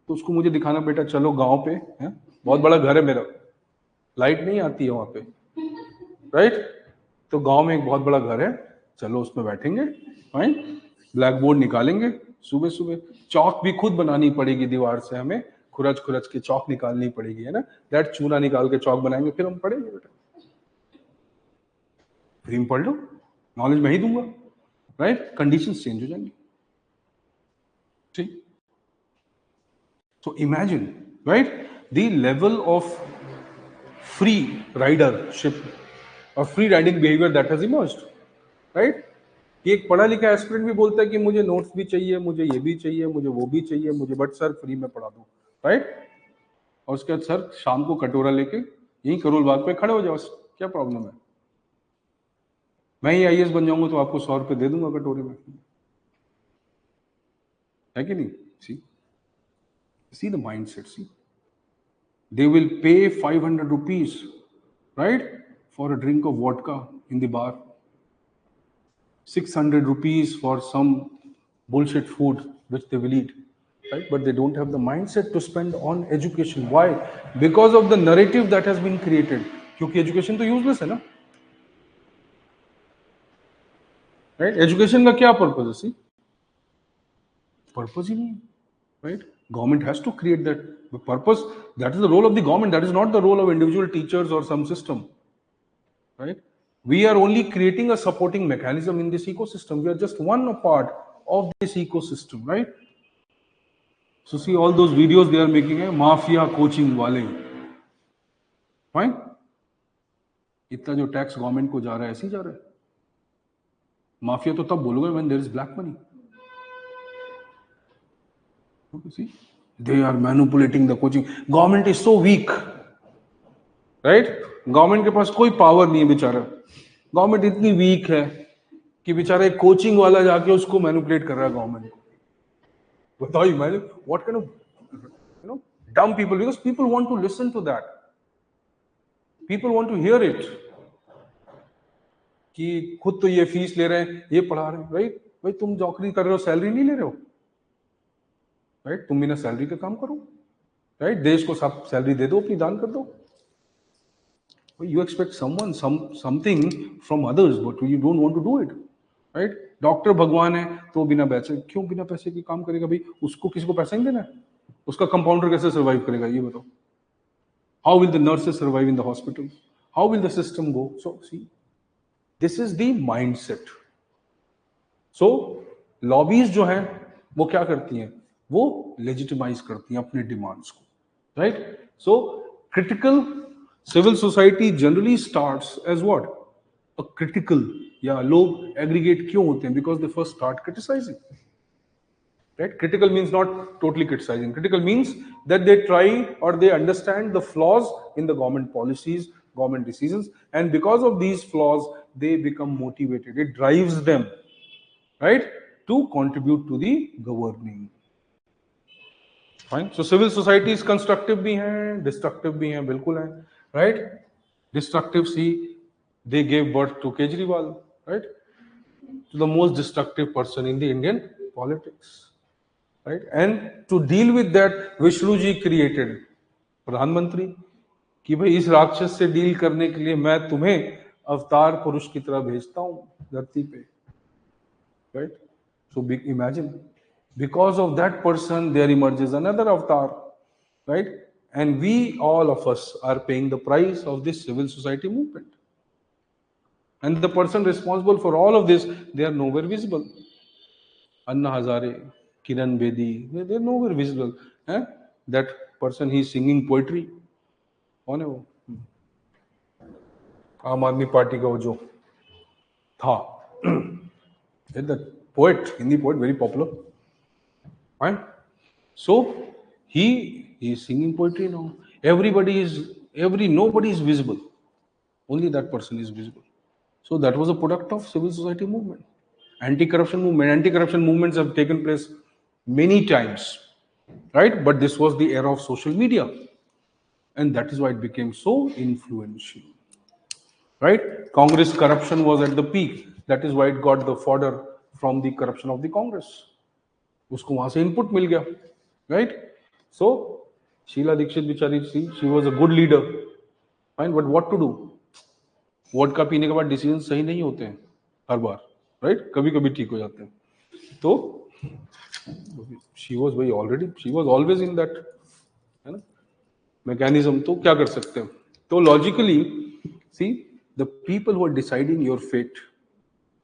तो उसको मुझे दिखाना बेटा चलो गांव पे है, बहुत बड़ा घर है मेरा, लाइट नहीं आती है वहां पे, राइट? तो गांव में एक बहुत बड़ा घर है, चलो उसमें बैठेंगे, फाइन, ब्लैक बोर्ड निकालेंगे, सुबह सुबह चौक भी खुद बनानी पड़ेगी दीवार से, हमें खुरच खुरच के चौक निकालनी पड़ेगी, है ना, दैट चूना निकाल के चौक बनाएंगे, फिर हम पढ़ेंगे बेटा, फ्री में पढ़ लो, नॉलेज मैं ही दूंगा, राइट? कंडीशंस चेंज हो जाएंगी, ठीक? So imagine, right, the level of free ridership or free riding behavior that has emerged, right? कि एक पढ़ा लिखा एस्पिरेंट भी बोलता है कि मुझे नोट्स भी चाहिए, मुझे ये भी चाहिए, मुझे वो भी चाहिए, मुझे बट सर फ्री में पढ़ा दो, राइट? और उसके बाद सर शाम को कटोरा लेके यहीं करोल बाग पे खड़े हो जाओ, क्या प्रॉब्लम है? मैं ही आईएएस बन जाऊंगा तो आपको 100 रुपये दे दूंगा कटोरे में, है कि नहीं? See the mindset, see. They will pay 500 rupees, right, for a drink of vodka in the bar. 600 rupees for some bullshit food which they will eat, right? But they don't have the mindset to spend on education. Why? Because of the narrative that has been created. क्योंकि education तो useless है ना, right? Education का क्या purpose है? See, purpose ही नहीं है, right? Government has to create that purpose. That is the role of the government. That is not the role of individual teachers or some system, right? We are only creating a supporting mechanism in this ecosystem. We are just one part of this ecosystem, right? So see all those videos they are making है mafia coaching वाले, fine, इतना जो tax government को जा रहा है ऐसे ही जा रहा है। माफिया तो तब बोलोगे when there is black money. See, they are manipulating the coaching. Government is so weak, right? Government के पास कोई पावर नहीं है बेचारा, गवर्नमेंट इतनी वीक है कि बेचारा एक कोचिंग वाला जाके उसको मैनिपुलेट कर रहा है गवर्नमेंट को। बताओ imagine what kind of dumb people, because people want to listen to that, people want to hear it कि खुद तो ये फीस ले रहे हैं, ये पढ़ा रहे हैं, राइट? भाई तुम नौकरी कर रहे हो, सैलरी नहीं ले रहे हो, राइट? तुम बिना सैलरी का काम करो, राइट? देश को सब सैलरी दे दो, अपनी दान कर दो। You expect something from others, but you don't want to do it, right? Doctor भगवान है तो बिना पैसे, क्यों बिना पैसे की काम करेगा भाई? उसको किसी को पैसा नहीं देना है, उसका कंपाउंडर कैसे सर्वाइव करेगा ये बताओ? How will the nurses survive in the hospital? How will the system go? So see, this is the mindset. So lobbies जो है वो क्या करती हैं? वो legitimize करती हैं अपने demands को, right? So critical civil society generally starts as what? A critical, या लोग aggregate क्यों होते हैं? Because they first start criticizing, right? Critical means not totally criticizing. Critical means that they try or they understand the flaws in the government policies, government decisions, and because of these flaws, they become motivated. It drives them, right, to contribute to the governing. Fine. So civil societies constructive भी हैं, destructive भी हैं, बिल्कुल हैं, right? Destructive, see, they gave birth to Kejriwal, right? To the most destructive person in the Indian politics, right? And to deal with that, Vishnu ji created प्रधानमंत्री कि भाई इस राक्षस से डील करने के लिए मैं तुम्हें अवतार पुरुष की तरह भेजता हूं धरती पे, right? So imagine, because of that person there emerges another avatar, right? And we, all of us, are paying the price of this civil society movement, and the person responsible for all of this, they are nowhere visible. Anna Hazare, Kiran Bedi, they are nowhere visible, eh? That person, he is singing poetry, कौन है वो? आम आदमी party का वो जो था, the poet, Hindi poet, very popular, right? So he is singing poetry now. Nobody is visible, only that person is visible. So that was a product of civil society movement. Anti-corruption movements have taken place many times, right? But this was the era of social media, and that is why it became so influential, right? Congress corruption was at the peak. That is why it got the fodder from the corruption of the Congress. उसको वहां से input मिल गया, right? So Sheila Dikshit बिचारी, she was a good leader, fine, but what to do? Vodka पीने के बाद decision सही नहीं होते हैं हर बार, राइट? कभी कभी ठीक हो जाते हैं। तो she was always in that, है ना, मैकेनिज्म। तो क्या कर सकते हैं? तो logically see, the people who are deciding your fate,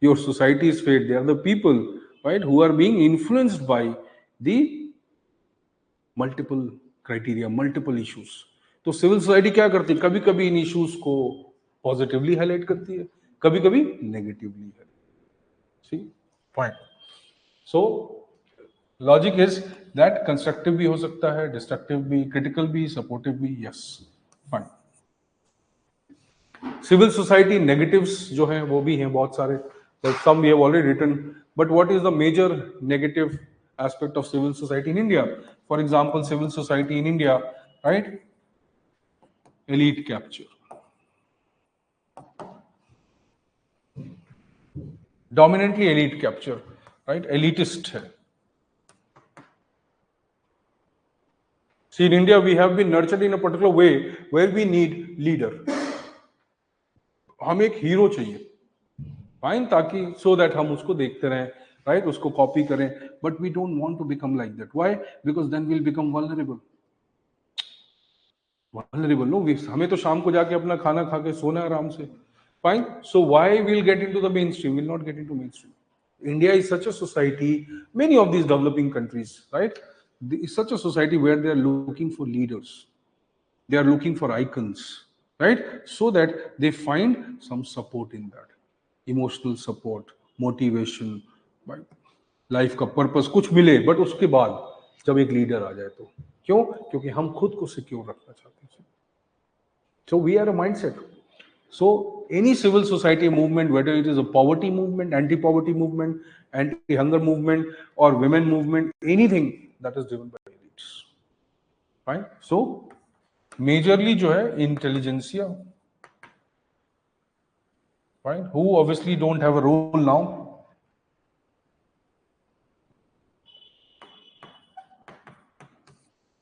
your society's fate, they are the people, right, who are being influenced by the multiple criteria, multiple issues. तो civil society क्या करती है? कभी कभी इन इश्यूज को पॉजिटिवली हाईलाइट करती है, कभी कभी नेगेटिवली है। See point? So logic is that constructive भी हो सकता है, डिस्ट्रक्टिव भी, क्रिटिकल भी, सपोर्टिव भी। Yes, fine. Civil society negatives जो हैं वो भी हैं बहुत सारे, some we have already written, but what is the major negative aspect of civil society in India? For example, civil society in India, right, elite capture, dominantly elite capture, right, elitist है। See, in India we have been nurtured in a particular way where we need leader, हम एक hero चाहिए, fine, ताकि so that हम उसको देखते रहें, right, उसको कॉपी करें, but we don't want to become like that. Why? Because then will become vulnerable. No, हमें तो शाम को जाके अपना खाना खा के सोना आराम से, fine. So why will get into the main stream? Will not get into main stream. India is such a society, many of these developing countries, right, is such a society where they are looking for leaders, they are looking for icons, right, so that they find some support in that, emotional support, motivation, life का purpose कुछ मिले, but उसके बाद जब एक leader आ जाए तो। क्यों? क्योंकि हम खुद को सिक्योर रखना चाहते हैं। So we are a mindset. So any civil society movement, whether it is a poverty movement, anti poverty movement, anti hunger movement और women movement, anything that is driven by elites, right? So majorly जो है intelligentsia, right, who obviously don't have a role now.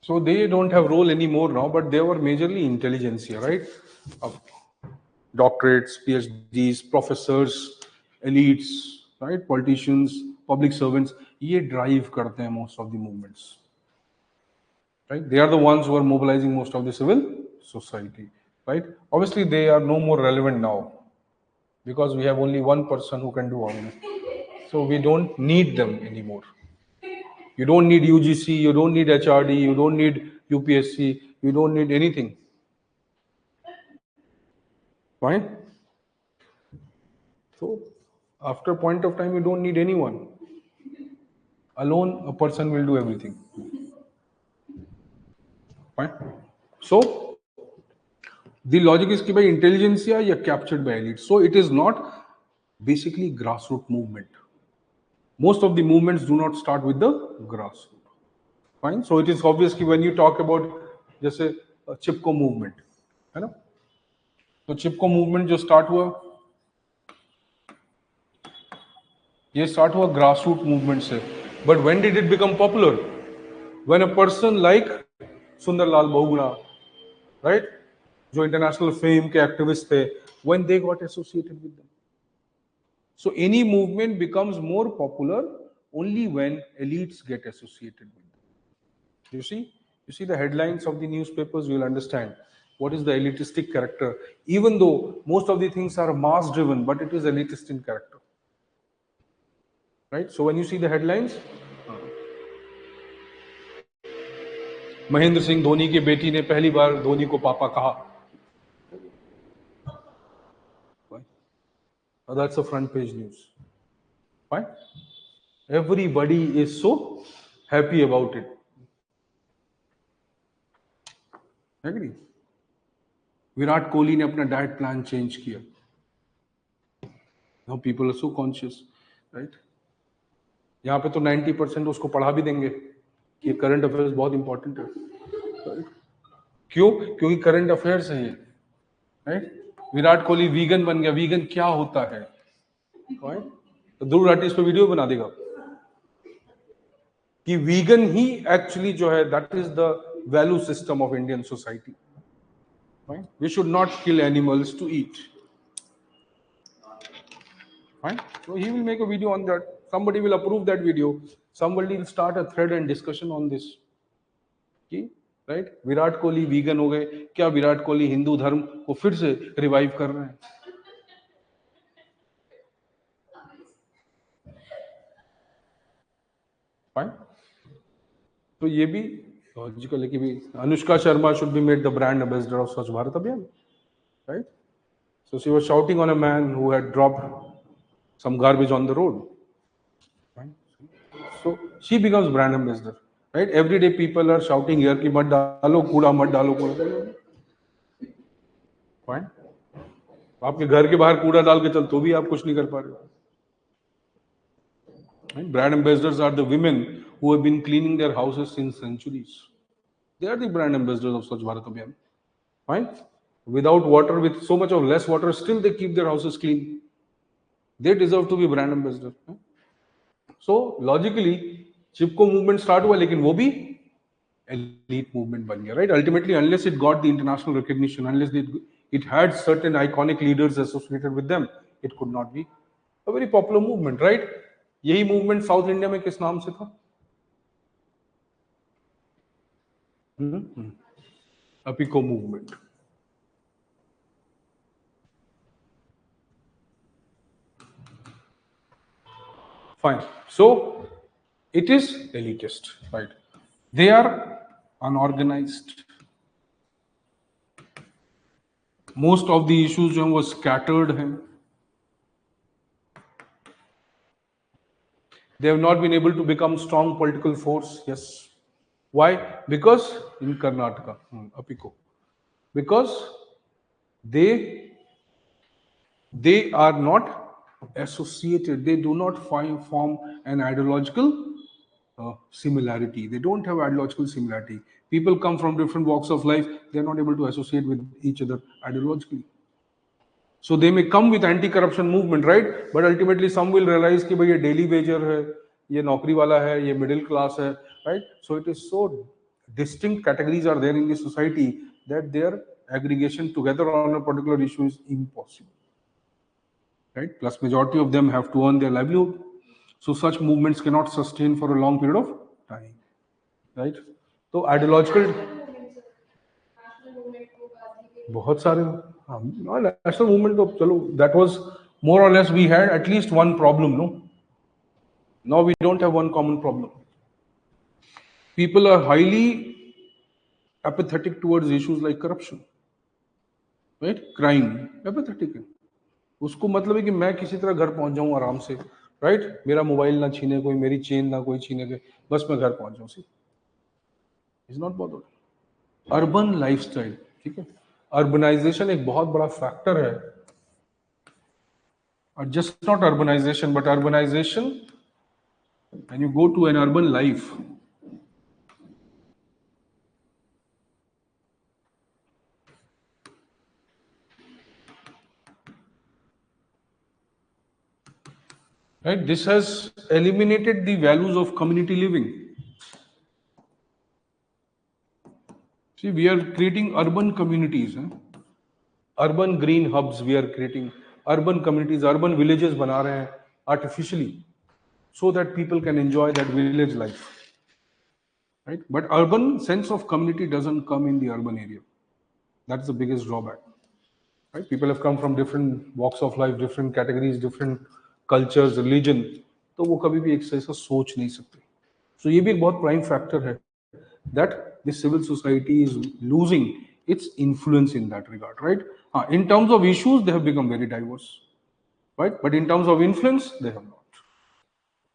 So they don't have role anymore now, but they were majorly intelligentsia, right? Of doctorates, PhDs, professors, elites, right, politicians, public servants, ये drive करते हैं most of the movements, right? They are the ones who are mobilizing most of the civil society, right? Obviously they are no more relevant now because we have only one person who can do all this, so we don't need them anymore. You don't need UGC, you don't need HRD, you don't need UPSC, you don't need anything. Fine? So, after a point of time, you don't need anyone. Alone, a person will do everything. Fine? So, the logic is कि भाई intelligentsia या captured by elite. So, it is not basically grassroots movement. Most of the movements do not start with the grassroots. Fine. So it is obvious कि when you talk about जैसे चिपको movement है ना, तो चिपको movement जो start हुआ, ये start हुआ grass root movement से। But when did it become popular? When a person like Sundarlal Bahuguna, right, जो इंटरनेशनल फेम के एक्टिविस्ट थे, when they got associated with them. So any movement becomes more popular only when elites get associated with them. You see the headlines of the newspapers, you will understand what is the elitistic character, even though most of the things are mass driven, but it is elitist in character, right? So when you see the headlines, Mahendra Singh Dhoni की बेटी ने पहली बार धोनी को पापा कहा, that's a front page news, fine. Everybody is so happy about it. Agree? Virat Kohli ने अपना diet plan change किया. Now people are so conscious, right? यहाँ पे तो 90% उसको पढ़ा भी देंगे कि करंट अफेयर्स बहुत इंपॉर्टेंट है, right? क्यों? क्योंकि करंट अफेयर्स है ये, राइट? विराट कोहली वीगन बन गया, वीगन क्या होता है, right? तो ध्रुव राठी इस पे वीडियो बना देगा कि वीगन ही एक्चुअली जो है that is the value system of Indian society, right? We should not kill animals to eat, Fine. So he will make a video on that. Somebody will approve that video. Somebody will start a thread and discussion on this. Right Virat Kohli vegan हो गए, क्या विराट कोहली हिंदू धर्म को फिर से revive कर रहे हैं? फाइन. तो ये भी लॉजिकल है कि भी Anushka Sharma should be made the brand ambassador of Swachh Bharat Abhiyan, right? So she was shouting on a man who had dropped some garbage on the road. So she becomes brand ambassador, right? Every day people are shouting here कि मत डालो कूड़ा, मत डालो कूड़ा. Fine. आपके घर के बाहर कूड़ा डाल के चल तो भी आप कुछ नहीं कर पा रहे हो. Right? Brand ambassadors are the women who have been cleaning their houses since centuries. They are the brand ambassadors of Swachh Bharat Abhiyan. Fine. Without water, with so much of less water, still they keep their houses clean. They deserve to be brand ambassador. So logically Chipko movement start हुआ लेकिन वो भी elite movement बन गया, right? Ultimately, unless it got the international recognition, unless it had certain iconic leaders associated with them, it could not be a very popular movement, right? यही movement south India में किस नाम से था? Appiko movement. Fine. So it is elitist, right? They are unorganized. Most of the issues जो हैं वो scattered हैं. They have not been able to become strong political force. Yes. Why? Because in Karnataka, Apiko, because they are not associated. They do not form an ideological similarity. They don't have ideological similarity. People come from different walks of life. They are not able to associate with each other ideologically. So they may come with anti-corruption movement, right? But ultimately some will realize कि भाई ये daily wager है, ये नौकरी वाला है, ये middle class है, right? So it is so distinct categories are there in the society that their aggregation together on a particular issue is impossible, right? Plus majority of them have to earn their livelihood. So such movements cannot sustain for a long period of time, right? तो ideological बहुत सारे national movement तो चलो that was more or less we had at least one problem. No, now we don't have one common problem. People are highly apathetic towards issues like corruption, right? Crime apathetic है. उसको मतलब है कि मैं किसी तरह घर पहुंच जाऊं आराम से, राइट? मेरा मोबाइल ना छीने कोई, मेरी चेन ना कोई छीने के, बस मैं घर पहुंच जाऊं. She is not bothered. Urban lifestyle, ठीक है? अर्बनाइजेशन एक बहुत बड़ा फैक्टर है. और just not urbanisation but urbanisation when you go to an urban life, right? This has eliminated the values of community living. See, we are creating urban communities, urban green hubs. We are creating urban communities, urban villages बना रहे हैं artificially, so that people can enjoy that village life, right? But urban sense of community doesn't come in the urban area. That's the biggest drawback, right? People have come from different walks of life, different categories, different cultures, religion. तो वो कभी भी एक ऐसा सोच नहीं सकते. So ये भी एक बहुत prime factor है that the civil society is losing its influence in that regard, right? In terms of issues, they have become very diverse, right? But in terms of influence, they have not.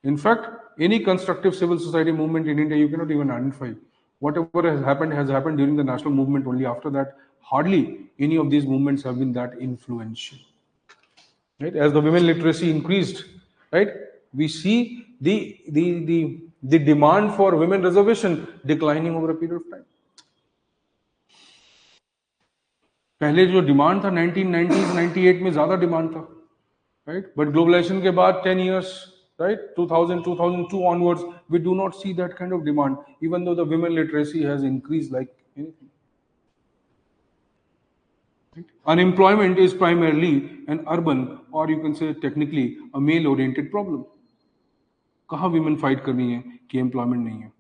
In fact, any constructive civil society movement in India, you cannot even identify. Whatever has happened during the national movement. Only after that, hardly any of these movements have been that influential, right? As the women literacy increased, right, we see the demand for women reservation declining over a period of time. पहले जो demand था 1990s 98 में ज्यादा demand था, right? But globalization के बाद 10 years, right, 2000 2002 onwards, we do not see that kind of demand, even though the women literacy has increased like anything. Unemployment is primarily an urban, or you can say technically a male-oriented problem. कहाँ women fight कर रही हैं कि employment नहीं है?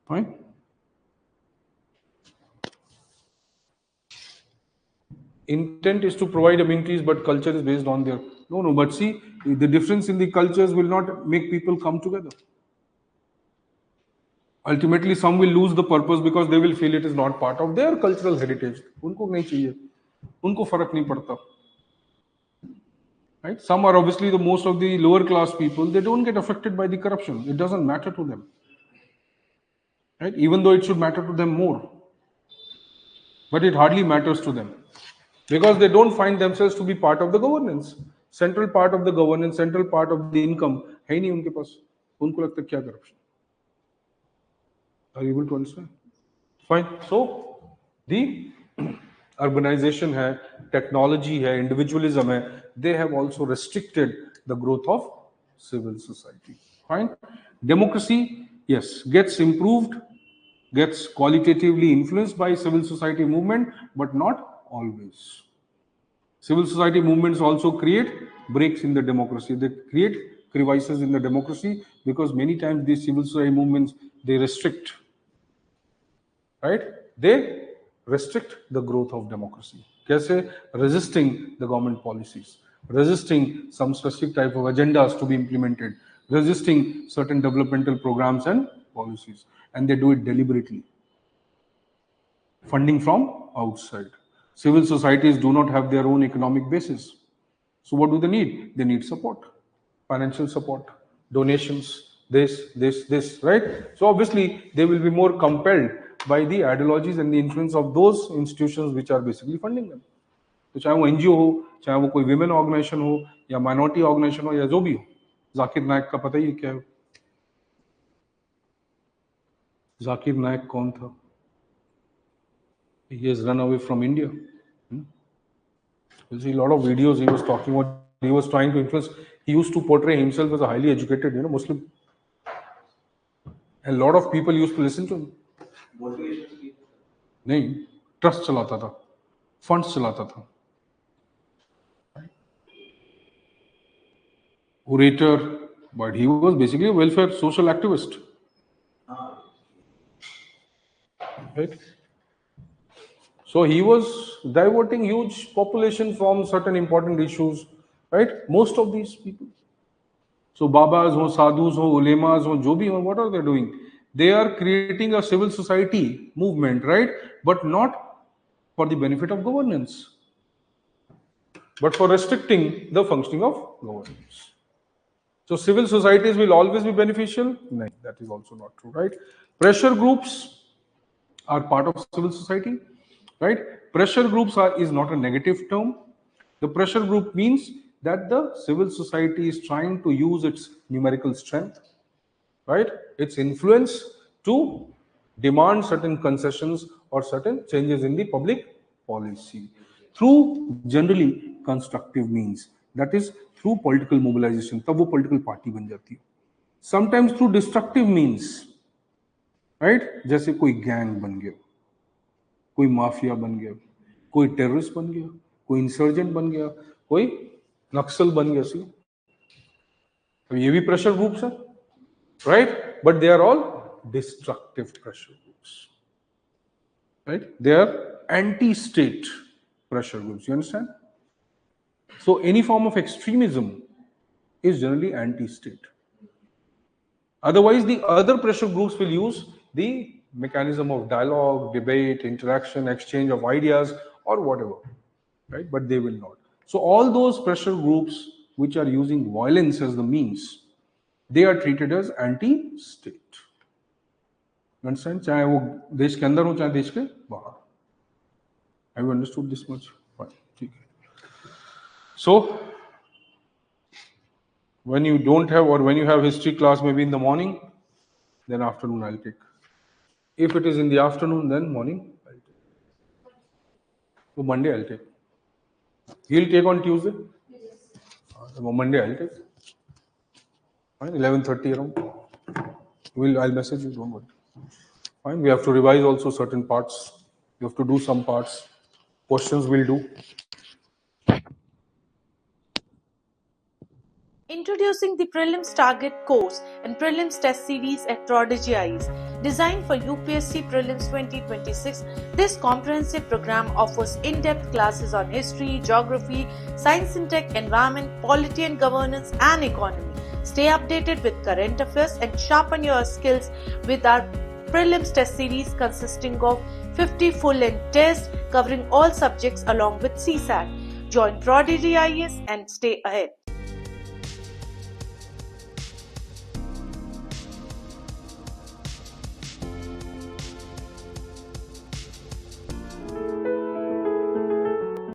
Fine. Intent is to provide amenities, but culture is based on their no. But see, the difference in the cultures will not make people come together. Ultimately, some will lose the purpose because they will feel it is not part of their cultural heritage. उनको नहीं चाहिए, उनको फर्क नहीं पड़ता. Right? Some are obviously the most of the lower class people. They don't get affected by the corruption. It doesn't matter to them. Right? Even though it should matter to them more, but it hardly matters to them because they don't find themselves to be part of the governance. Central part of the governance, central part of the income है ही नहीं उनके पास. उनको लगता है क्या corruption. Are you able to understand? Fine. So the urbanization है, technology है, individualism है, they have also restricted the growth of civil society. Fine. Democracy, yes, gets improved, gets qualitatively influenced by civil society movement, but not always. Civil society movements also create breaks in the democracy. They create crevices in the democracy because many times these civil society movements, they restrict, right? They restrict the growth of democracy. कैसे? Resisting the government policies, resisting some specific type of agendas to be implemented, resisting certain developmental programs and policies, and they do it deliberately. Funding from outside. Civil societies do not have their own economic basis. So what do they need? They need support, financial support, donations, this, right? So obviously they will be more compelled by the ideologies and the influence of those institutions which are basically funding them. तो चाहे वो NGO हो, चाहे वो कोई women organisation हो या minority organisation हो या जो भी हो, जाकिर नायक का पता ही है क्या है. जाकिर नायक कौन था? He has run away from India. You see a lot of videos he was talking about. He was trying to influence. He used to portray himself as a highly educated, Muslim. A lot of people used to listen to him. नहीं, trust चलाता था, funds चलाता था. Orator, but he was basically a welfare social activist. Right? So he was diverting huge population from certain important issues, right? Most of these people. So Babas ho, sadhus ho, ulemas ho, jo bhi ho, what are they doing? They are creating a civil society movement, right? But not for the benefit of governance, but for restricting the functioning of governance. So civil societies will always be beneficial? No, that is also not true, right? Pressure groups are part of civil society, right? Pressure groups is not a negative term. The pressure group means that the civil society is trying to use its numerical strength, right? Its influence to demand certain concessions or certain changes in the public policy through generally constructive means. That is through political mobilization. तब वो political party बन जाती है. Sometimes through destructive means, right? जैसे कोई gang बन गया, कोई माफिया बन गया, कोई टेररिस्ट बन गया, कोई इंसर्जेंट बन गया, कोई नक्सल बन गया. सी ये भी प्रेशर ग्रुप्स है, right? But they are all destructive pressure groups, right? They are anti-state pressure groups. You understand? So any form of extremism is generally anti-state. Otherwise, the other pressure groups will use the mechanism of dialogue, debate, interaction, exchange of ideas, or whatever, right? But they will not. So all those pressure groups which are using violence as the means, they are treated as anti-state. You understand? चाहे वो देश के अंदर हो, चाहे देश के बाहर. Have you understood this much? Fine. ठीक है. So when you don't have, or when you have history class maybe in the morning, then afternoon I'll take. If it is in the afternoon, then morning I'll take. So Monday I'll take. He'll take on Tuesday. Monday I'll take. Fine. 11:30 around. I'll message you. Don't worry. Fine. We have to revise also certain parts. You have to do some parts. questions we'll do. Introducing the Prelims Target course and Prelims Test Series at Prodigy IAS. Designed for UPSC Prelims 2026, this comprehensive program offers in-depth classes on history, geography, science and tech, environment, polity and governance, and economy. Stay updated with current affairs and sharpen your skills with our Prelims Test Series consisting of 50 full-length tests covering all subjects along with CSAT. Join Prodigy IAS and stay ahead.